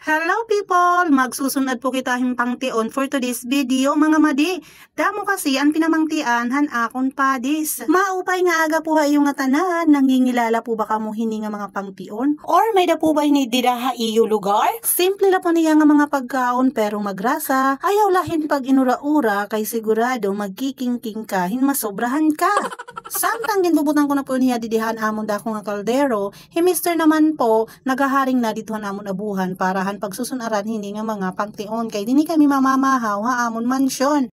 Hello people! Magsusunod po kita himpangtion for today's video mga madi. Damo kasi ang pinamangtian han akon padis. Maupay nga aga po hayo nga tanan, nangingilala po ba kamo hini nga mga pangtion? Or may da po ba hini didaha iyo lugar? Simple la po niya nga mga pagkaon pero magrasa, ayaw lahin pag inura-ura kay sigurado magkikingking ka, masobrahan ka. Samtang ginbubutan ko na po niya didihan amon dako nga kaldero, himister naman po nagaharing na ditohan amon abuhan para pagsusunaran hindi nga mga pangtion kay dini kami mamamahaw ha amon mansyon.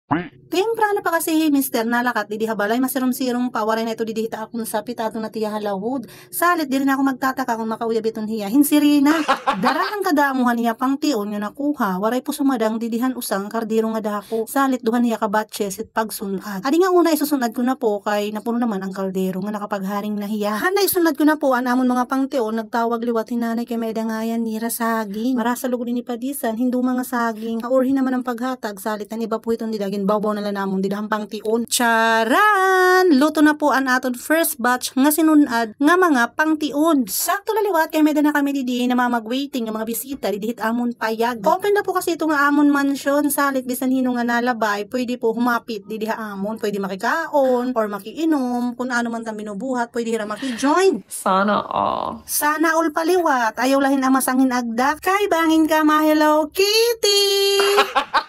Temprano pa kasi mister nalakat didi habalay masirom-sirong pawaray na ito didi hita akong sapit ato na tiya halawod. Salit di rin ako magtataka kung makauyab iton hiya hinsirina. Darahang kadamuhan niya pangtion nga nakuha waray po sumadang didihan usang kardiro nga dako. Salit duhan niya kabatches at pagsunad. Adi nga una isusunad ko na po kay napuno naman ang kaldero nga nakapagharing nahiya. Hanay sunad ko na po an amon mga pangtion nagtawag liwat hinanay kay may dangayan nira saging. Marasa lugod ni padisan hindu mga saging. Kaurhin naman ang paghatag salit na iba po itong didagin bawbaw na namon didahang pangtion. Charan! Luto na po an aton first batch nga sinunad nga mga pangtion. Sakto laliwat kay medyo na kami didi na mamag-waiting nga mga bisita didihit amon payag. Open na po kasi ito nga amon mansyon salit bisan hino nga nalabay pwede po humapit didiha amon pwede makikaon or makiinom kung ano man tang binubuhat pwede hira maki-join. Sana all. Sana all paliwat ayaw lahin ang masangin agdak kay bangin ka ma Hello Kitty.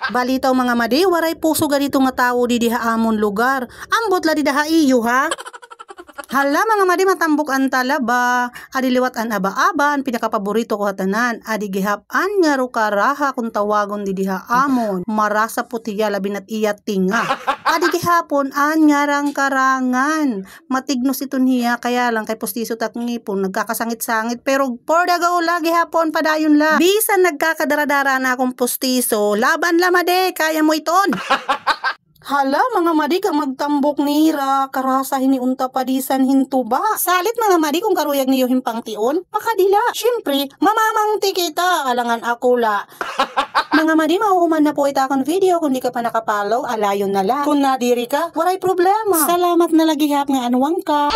Balitaw mga madi waray puso ganito nga tao di diha amon lugar. Ambot la di daha iyo ha. Hala mga madi matambok ang talaba. Adi liwat an aba-aba ang pinakapaborito ko hatanan. Adi gihap-an nga rukaraha kung tawagon di diha amon. Marasa putiya labin at iya tinga. Adi gihapon an nga rang karangan. Matignos iton hiya kaya lang kay postiso tak ngipon nagkakasangit-sangit pero por dagaw la gihapon padayon la. Bisan nagkakadaradara na akong postiso. Laban la madi kaya mo iton. Hala mga madi kang magtambok nira karasa hiniunta padisan hintuba. Salit mga madi kung karuyag niyo himpangtion makadila. Syempre mamamangti kita alangan ako la. Mga madi mauuman na po itakon video kung di ka pa nakapalaw alayon na lang. Kung nadiri ka waray problema. Salamat na lagi hap nga anwang ka.